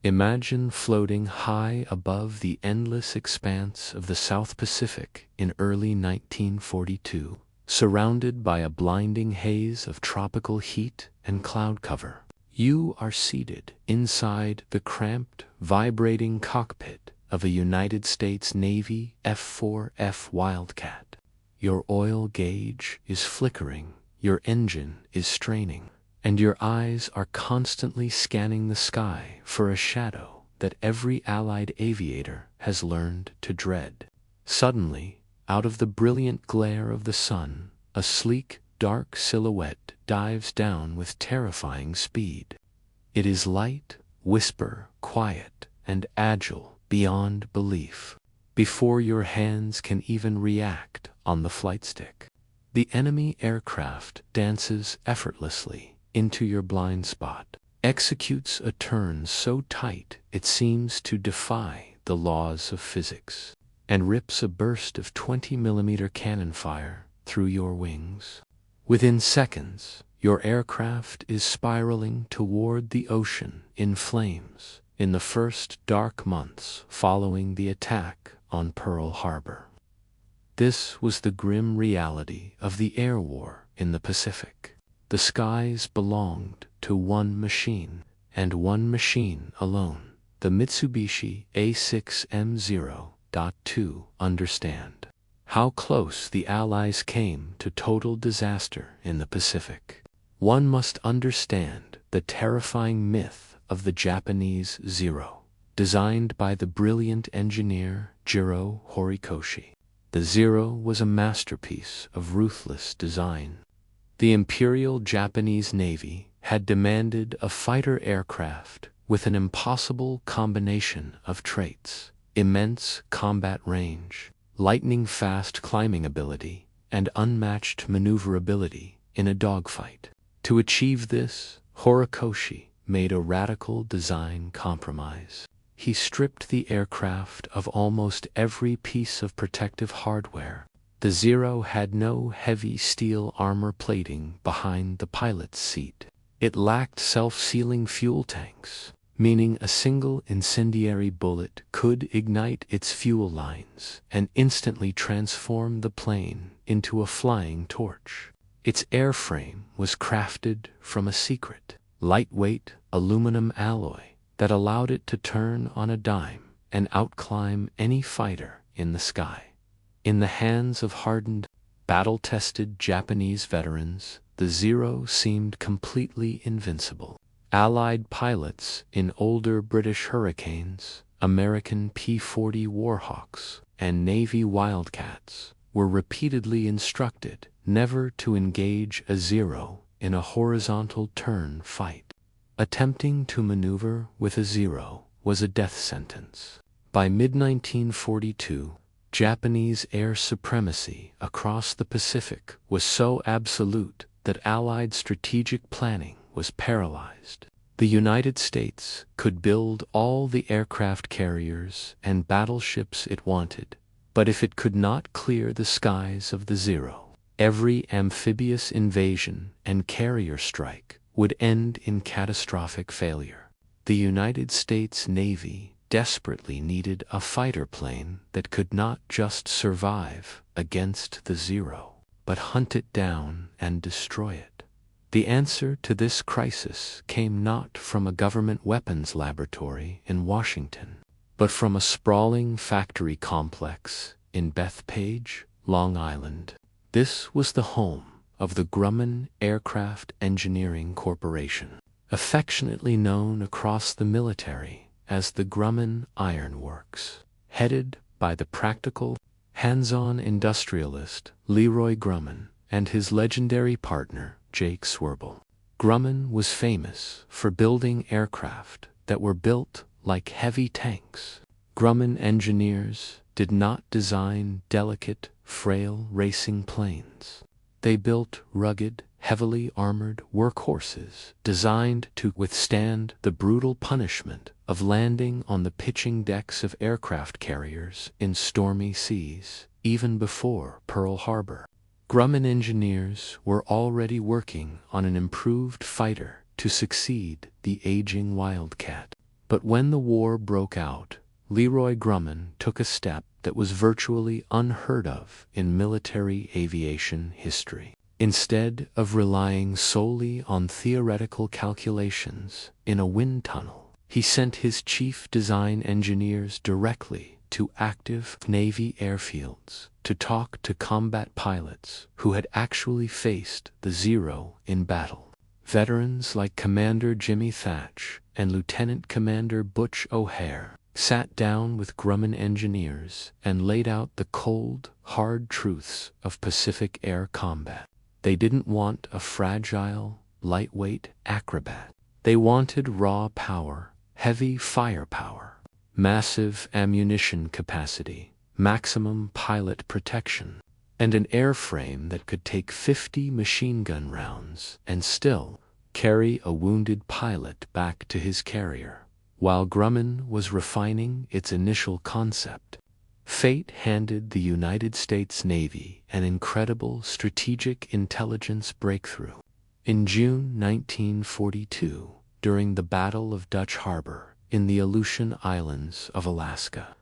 Imagine floating high above the endless expanse of the South Pacific in early 1942, surrounded by a blinding haze of tropical heat and cloud cover. You are seated inside the cramped, vibrating cockpit of a United States Navy F6F Wildcat. Your oil gauge is flickering, your engine is straining, and your eyes are constantly scanning the sky for a shadow that every Allied aviator has learned to dread. Suddenly, out of the brilliant glare of the sun, a sleek, dark silhouette dives down with terrifying speed. It is light, whisper, quiet, and agile beyond belief. Before your hands can even react on the flight stick, the enemy aircraft dances effortlessly into your blind spot, executes a turn so tight it seems to defy the laws of physics, and rips a burst of 20mm cannon fire through your wings. Within seconds, your aircraft is spiraling toward the ocean in flames in the first dark months following the attack on Pearl Harbor. This was the grim reality of the air war in the Pacific. The skies belonged to one machine, and one machine alone, the Mitsubishi A6M Zero. To understand how close the Allies came to total disaster in the Pacific, one must understand the terrifying myth of the Japanese Zero, designed by the brilliant engineer Jiro Horikoshi. The Zero was a masterpiece of ruthless design. The Imperial Japanese Navy had demanded a fighter aircraft with an impossible combination of traits: immense combat range, lightning-fast climbing ability, and unmatched maneuverability in a dogfight. To achieve this, Horikoshi made a radical design compromise. He stripped the aircraft of almost every piece of protective hardware. The Zero had no heavy steel armor plating behind the pilot's seat. It lacked self-sealing fuel tanks, meaning a single incendiary bullet could ignite its fuel lines and instantly transform the plane into a flying torch. Its airframe was crafted from a secret, lightweight aluminum alloy that allowed it to turn on a dime and outclimb any fighter in the sky. In the hands of hardened, battle-tested Japanese veterans, the Zero seemed completely invincible. Allied pilots in older British Hurricanes, American P-40 Warhawks, and Navy Wildcats were repeatedly instructed never to engage a Zero in a horizontal turn fight. Attempting to maneuver with a Zero was a death sentence. By mid-1942, Japanese air supremacy across the Pacific was so absolute that Allied strategic planning was paralyzed. The United States could build all the aircraft carriers and battleships it wanted, but if it could not clear the skies of the Zero, every amphibious invasion and carrier strike would end in catastrophic failure. The United States Navy desperately needed a fighter plane that could not just survive against the Zero, but hunt it down and destroy it. The answer to this crisis came not from a government weapons laboratory in Washington, but from a sprawling factory complex in Bethpage, Long Island. This was the home of the Grumman Aircraft Engineering Corporation, affectionately known across the military as the Grumman Iron Works. Headed by the practical, hands-on industrialist Leroy Grumman and his legendary partner Jake Swerble. Grumman was famous for building aircraft that were built like heavy tanks. Grumman engineers did not design delicate, frail racing planes. They built rugged, heavily armored workhorses designed to withstand the brutal punishment of landing on the pitching decks of aircraft carriers in stormy seas, even before Pearl Harbor. Grumman engineers were already working on an improved fighter to succeed the aging Wildcat. But when the war broke out, Leroy Grumman took a step that was virtually unheard of in military aviation history. Instead of relying solely on theoretical calculations in a wind tunnel, he sent his chief design engineers directly to active Navy airfields to talk to combat pilots who had actually faced the Zero in battle. Veterans like Commander Jimmy Thatch and Lieutenant Commander Butch O'Hare sat down with Grumman engineers and laid out the cold, hard truths of Pacific air combat. They didn't want a fragile, lightweight acrobat. They wanted raw power, heavy firepower, massive ammunition capacity, maximum pilot protection, and an airframe that could take 50 machine gun rounds and still carry a wounded pilot back to his carrier. While Grumman was refining its initial concept, fate handed the United States Navy an incredible strategic intelligence breakthrough. In June 1942, during the Battle of Dutch Harbor in the Aleutian Islands of Alaska,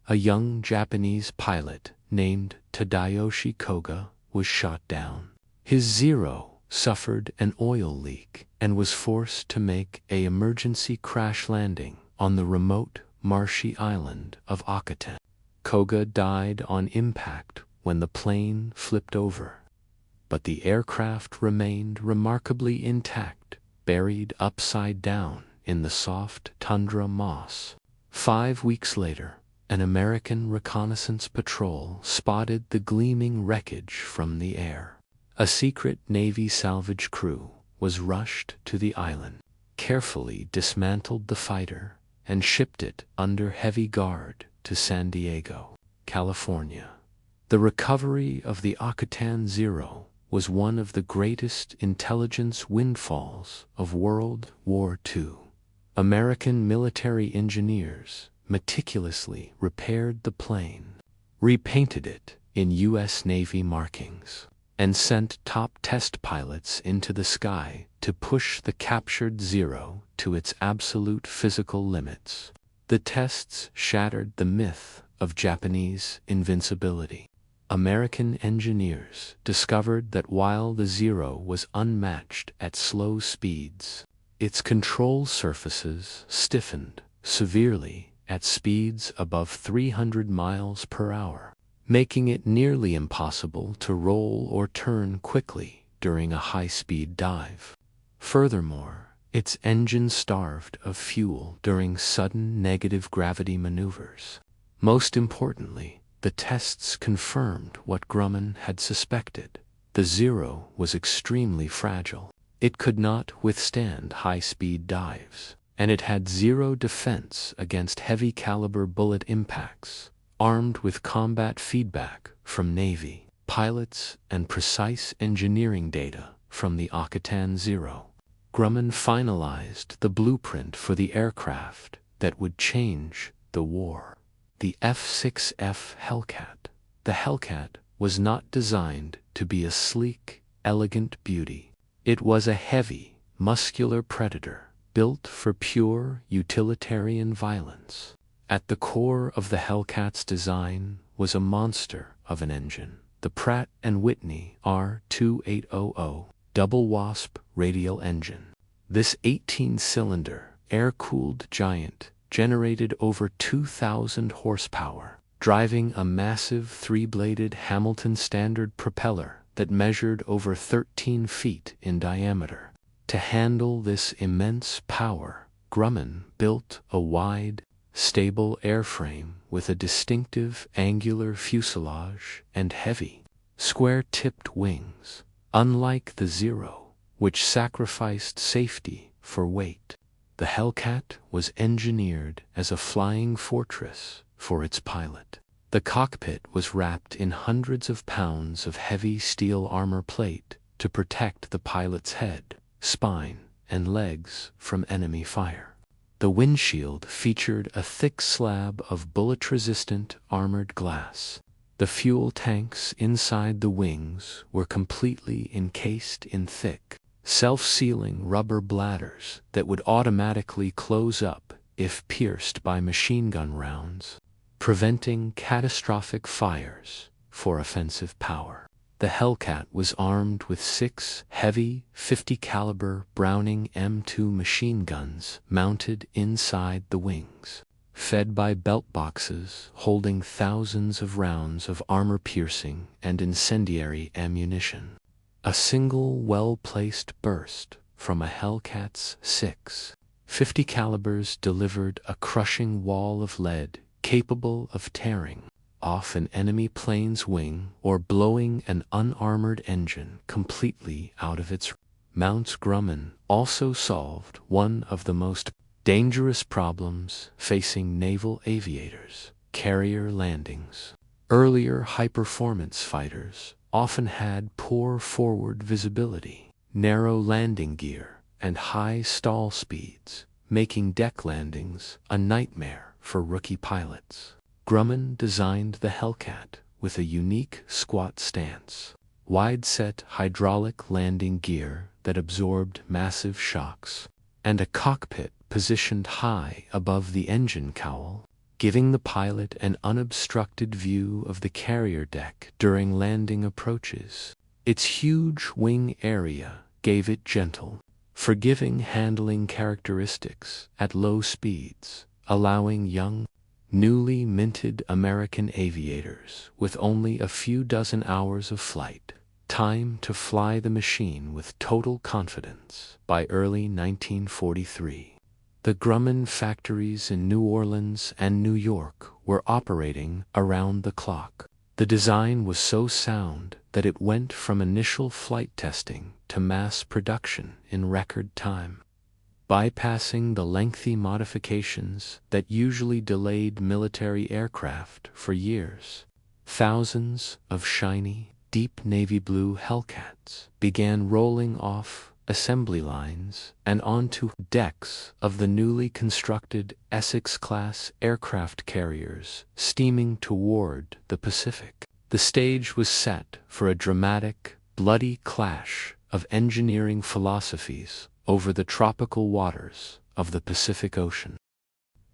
a young Japanese pilot named Tadayoshi Koga was shot down. His Zero suffered an oil leak and was forced to make an emergency crash landing on the remote, marshy island of Akutan. Koga died on impact when the plane flipped over, but the aircraft remained remarkably intact, buried upside down in the soft tundra moss. 5 weeks later, an American reconnaissance patrol spotted the gleaming wreckage from the air. A secret Navy salvage crew was rushed to the island, carefully dismantled the fighter, and shipped it under heavy guard to San Diego, California. The recovery of the Akutan Zero was one of the greatest intelligence windfalls of World War II. American military engineers meticulously repaired the plane, repainted it in U.S. Navy markings, and sent top test pilots into the sky to push the captured Zero to its absolute physical limits. The tests shattered the myth of Japanese invincibility. American engineers discovered that while the Zero was unmatched at slow speeds, its control surfaces stiffened severely at speeds above 300 miles per hour, making it nearly impossible to roll or turn quickly during a high-speed dive. Furthermore, its engine starved of fuel during sudden negative gravity maneuvers. Most importantly, the tests confirmed what Grumman had suspected. The Zero was extremely fragile. It could not withstand high-speed dives, and it had zero defense against heavy-caliber bullet impacts. Armed with combat feedback from Navy pilots and precise engineering data from the Akutan Zero, Grumman finalized the blueprint for the aircraft that would change the war. The F6F Hellcat. The Hellcat was not designed to be a sleek, elegant beauty. It was a heavy, muscular predator built for pure utilitarian violence. At the core of the Hellcat's design was a monster of an engine, the Pratt & Whitney R2800 double wasp radial engine. This 18-cylinder, air-cooled giant generated over 2,000 horsepower, driving a massive 3-bladed Hamilton Standard propeller that measured over 13 feet in diameter. To handle this immense power, Grumman built a wide, stable airframe with a distinctive angular fuselage and heavy, square-tipped wings. Unlike the Zero, which sacrificed safety for weight, the Hellcat was engineered as a flying fortress for its pilot. The cockpit was wrapped in hundreds of pounds of heavy steel armor plate to protect the pilot's head, spine, and legs from enemy fire. The windshield featured a thick slab of bullet-resistant armored glass. The fuel tanks inside the wings were completely encased in thick, self-sealing rubber bladders that would automatically close up if pierced by machine gun rounds, preventing catastrophic fires for offensive power. The Hellcat was armed with 6 heavy 50 caliber Browning M2 machine guns mounted inside the wings, fed by belt boxes holding thousands of rounds of armor-piercing and incendiary ammunition. A single well-placed burst from a Hellcat's 6 50 calibers delivered a crushing wall of lead capable of tearing off an enemy plane's wing or blowing an unarmored engine completely out of its. Mounts Grumman also solved one of the most dangerous problems facing naval aviators: carrier landings. Earlier high-performance fighters often had poor forward visibility, narrow landing gear, and high stall speeds, making deck landings a nightmare for rookie pilots. Grumman designed the Hellcat with a unique squat stance, wide-set hydraulic landing gear that absorbed massive shocks, and a cockpit positioned high above the engine cowl, giving the pilot an unobstructed view of the carrier deck during landing approaches. Its huge wing area gave it gentle, forgiving handling characteristics at low speeds, allowing young, newly minted American aviators with only a few dozen hours of flight time to fly the machine with total confidence. By early 1943, the Grumman factories in New Orleans and New York were operating around the clock. The design was so sound that it went from initial flight testing to mass production in record time, bypassing the lengthy modifications that usually delayed military aircraft for years. Thousands of shiny, deep navy blue Hellcats began rolling off assembly lines and onto decks of the newly constructed Essex-class aircraft carriers steaming toward the Pacific. The stage was set for a dramatic, bloody clash of engineering philosophies over the tropical waters of the Pacific Ocean.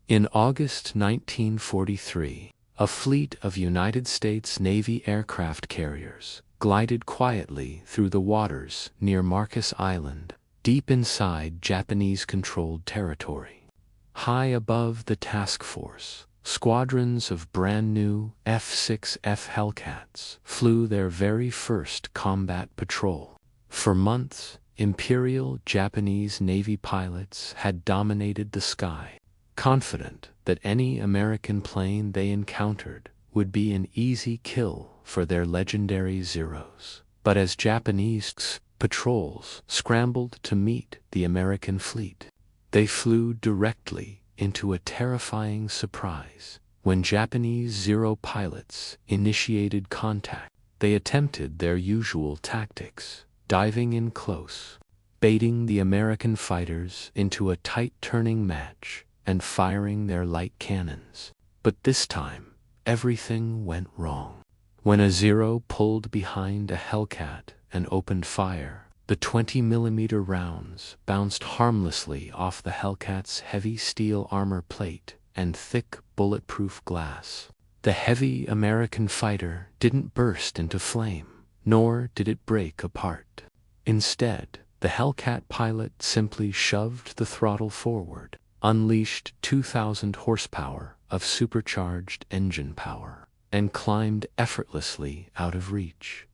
In August 1943, a fleet of United States Navy aircraft carriers glided quietly through the waters near Marcus Island, deep inside Japanese-controlled territory. High above the task force, squadrons of brand-new F6F Hellcats flew their very first combat patrol. For months, Imperial Japanese Navy pilots had dominated the sky, confident that any American plane they encountered would be an easy kill for their legendary Zeros. But as Japanese patrols scrambled to meet the American fleet, they flew directly into a terrifying surprise. When Japanese Zero pilots initiated contact, they attempted their usual tactics, diving in close, baiting the American fighters into a tight turning match, and firing their light cannons. But this time, everything went wrong. When a Zero pulled behind a Hellcat and opened fire, the 20mm rounds bounced harmlessly off the Hellcat's heavy steel armor plate and thick bulletproof glass. The heavy American fighter didn't burst into flame, nor did it break apart. Instead, the Hellcat pilot simply shoved the throttle forward, unleashed 2,000 horsepower of supercharged engine power, and climbed effortlessly out of reach.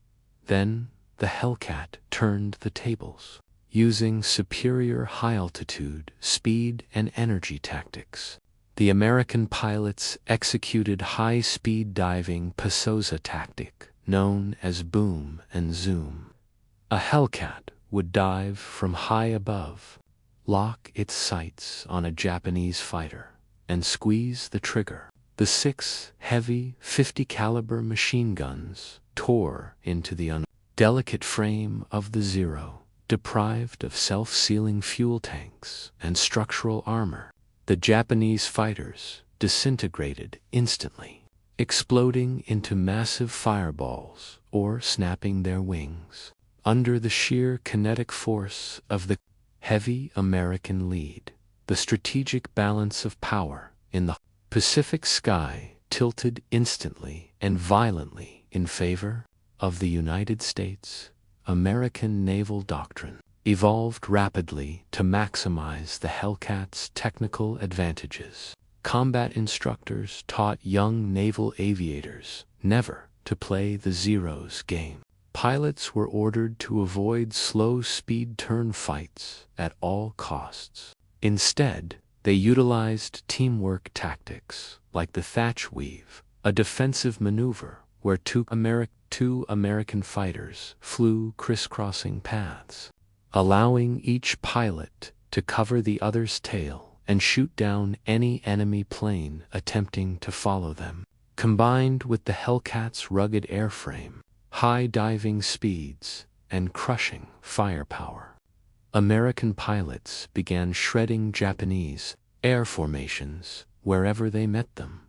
Then, the Hellcat turned the tables, using superior high-altitude, speed, and energy tactics. The American pilots executed high-speed diving Pasoza tactic, known as boom and zoom. A Hellcat would dive from high above, lock its sights on a Japanese fighter, and squeeze the trigger. The 6 heavy 50 caliber machine guns tore into the delicate frame of the Zero, deprived of self-sealing fuel tanks and structural armor. The Japanese fighters disintegrated instantly, exploding into massive fireballs or snapping their wings under the sheer kinetic force of the heavy American lead. the strategic balance of power in the Pacific sky tilted instantly and violently in favor of the United States. American naval doctrine evolved rapidly to maximize the Hellcat's technical advantages. Combat instructors taught young naval aviators never to play the Zero's game. Pilots were ordered to avoid slow-speed turn fights at all costs. Instead, they utilized teamwork tactics like the thatch weave, a defensive maneuver where two American fighters flew crisscrossing paths, allowing each pilot to cover the other's tail and shoot down any enemy plane attempting to follow them. Combined with the Hellcat's rugged airframe, high diving speeds, and crushing firepower, American pilots began shredding Japanese air formations wherever they met them.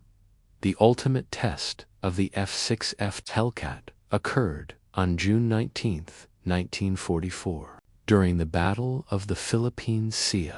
The ultimate test of the F6F Hellcat occurred on June 19, 1944, during the Battle of the Philippine Sea,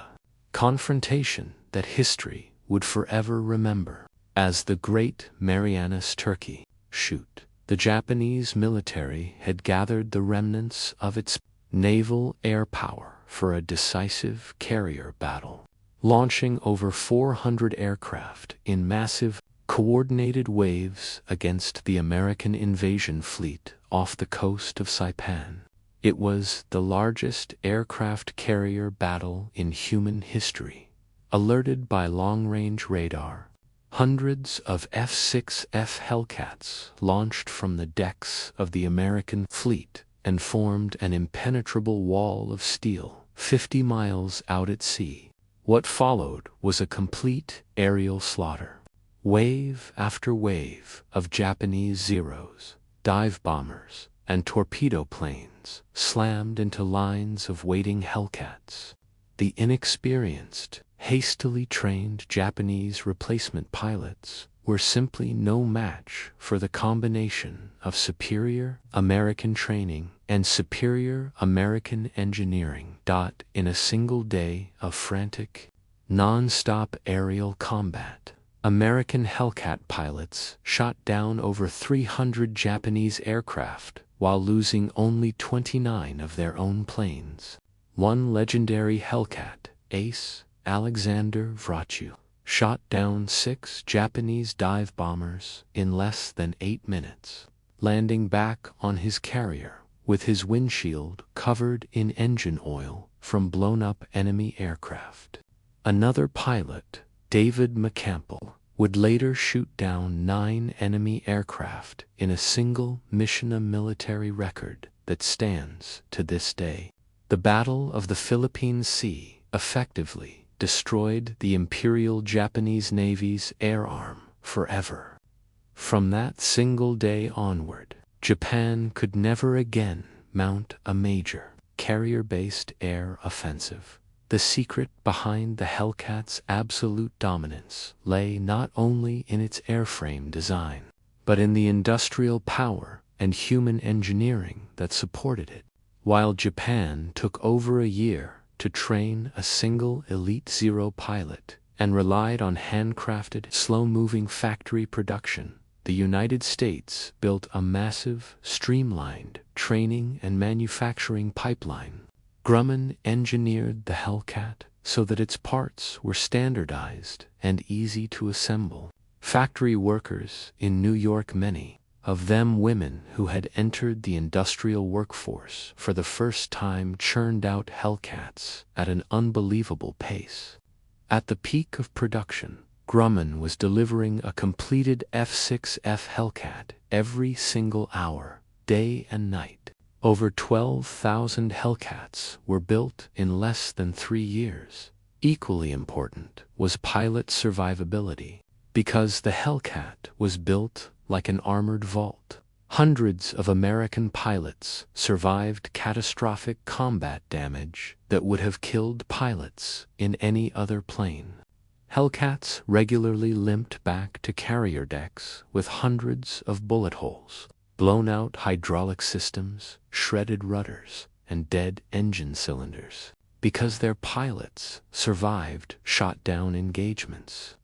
confrontation that history would forever remember as the Great Marianas Turkey Shoot. The Japanese military had gathered the remnants of its naval air power for a decisive carrier battle, launching over 400 aircraft in massive, coordinated waves against the American invasion fleet off the coast of Saipan. It was the largest aircraft carrier battle in human history. Alerted by long-range radar, hundreds of F6F Hellcats launched from the decks of the American fleet and formed an impenetrable wall of steel 50 miles out at sea. What followed was a complete aerial slaughter. Wave after wave of Japanese Zeros, dive bombers, and torpedo planes slammed into lines of waiting Hellcats. The inexperienced, hastily trained Japanese replacement pilots were simply no match for the combination of superior American training and superior American engineering. In a single day of frantic, non-stop aerial combat, American Hellcat pilots shot down over 300 Japanese aircraft while losing only 29 of their own planes. One legendary Hellcat ace, Alexander Vrachu, shot down 6 Japanese dive bombers in less than 8 minutes, landing back on his carrier with his windshield covered in engine oil from blown-up enemy aircraft. Another pilot, David McCampbell, would later shoot down 9 enemy aircraft in a single mission, a military record that stands to this day. The Battle of the Philippine Sea effectively destroyed the Imperial Japanese Navy's air arm forever. From that single day onward, Japan could never again mount a major carrier-based air offensive. The secret behind the Hellcat's absolute dominance lay not only in its airframe design, but in the industrial power and human engineering that supported it. While Japan took over a year to train a single elite Zero pilot and relied on handcrafted, slow-moving factory production, the United States built a massive, streamlined training and manufacturing pipeline. Grumman engineered the Hellcat so that its parts were standardized and easy to assemble. Factory workers in New York, many of them women who had entered the industrial workforce for the first time, churned out Hellcats at an unbelievable pace. At the peak of production, Grumman was delivering a completed F6F Hellcat every single hour, day and night. Over 12,000 Hellcats were built in less than 3 years. Equally important was pilot survivability. Because the Hellcat was built like an armored vault, hundreds of American pilots survived catastrophic combat damage that would have killed pilots in any other plane. Hellcats regularly limped back to carrier decks with hundreds of bullet holes, blown-out hydraulic systems, shredded rudders, and dead engine cylinders. because their pilots survived shot-down engagements.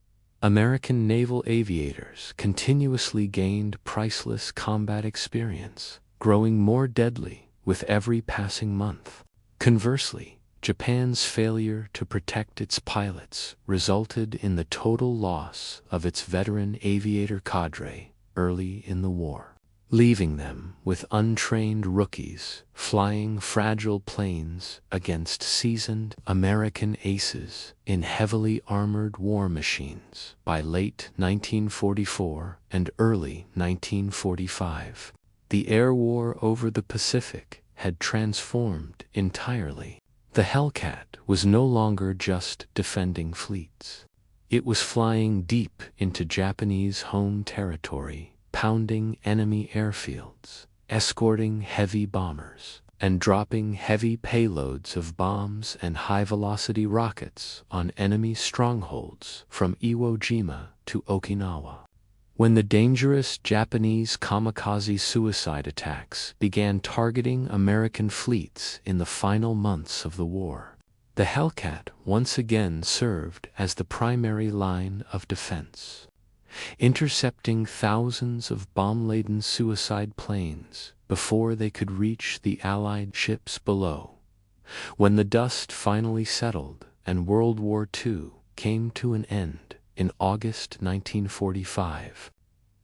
American naval aviators continuously gained priceless combat experience, growing more deadly with every passing month. Conversely, Japan's failure to protect its pilots resulted in the total loss of its veteran aviator cadre early in the war, leaving them with untrained rookies flying fragile planes against seasoned American aces in heavily armored war machines. By late 1944 and early 1945, the air war over the Pacific had transformed entirely. The Hellcat was no longer just defending fleets. It was flying deep into Japanese home territory, pounding enemy airfields, escorting heavy bombers, and dropping heavy payloads of bombs and high-velocity rockets on enemy strongholds from Iwo Jima to Okinawa. When the dangerous Japanese kamikaze suicide attacks began targeting American fleets in the final months of the war, the Hellcat once again served as the primary line of defense, intercepting thousands of bomb-laden suicide planes before they could reach the Allied ships below. When the dust finally settled and World War II came to an end in August 1945,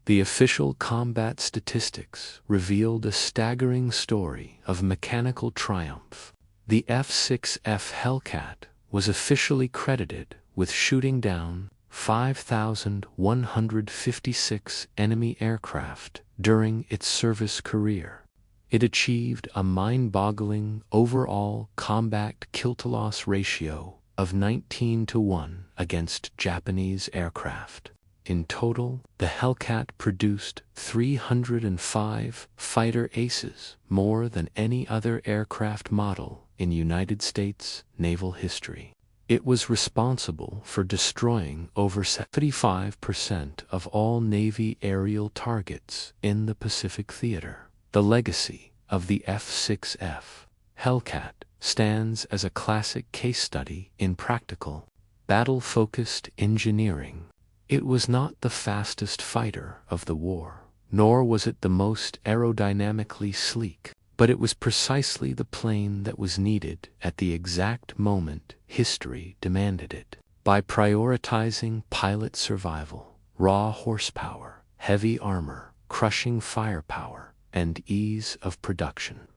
the official combat statistics revealed a staggering story of mechanical triumph. The F6F Hellcat was officially credited with shooting down 5,156 enemy aircraft during its service career. It achieved a mind-boggling overall combat kill-to-loss ratio of 19-to-1 against Japanese aircraft. In total, the Hellcat produced 305 fighter aces, more than any other aircraft model in United States naval history. It was responsible for destroying over 75% of all Navy aerial targets in the Pacific theater. The legacy of the F6F Hellcat stands as a classic case study in practical, battle-focused engineering. It was not the fastest fighter of the war, nor was it the most aerodynamically sleek, but it was precisely the plane that was needed at the exact moment history demanded it. By prioritizing pilot survival, raw horsepower, heavy armor, crushing firepower, and ease of production,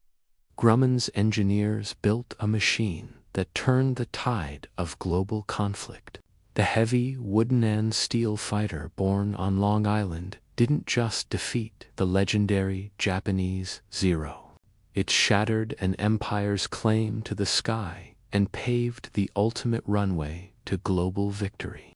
Grumman's engineers built a machine that turned the tide of global conflict. The heavy wooden and steel fighter born on Long Island didn't just defeat the legendary Japanese Zero. It shattered an empire's claim to the sky and paved the ultimate runway to global victory.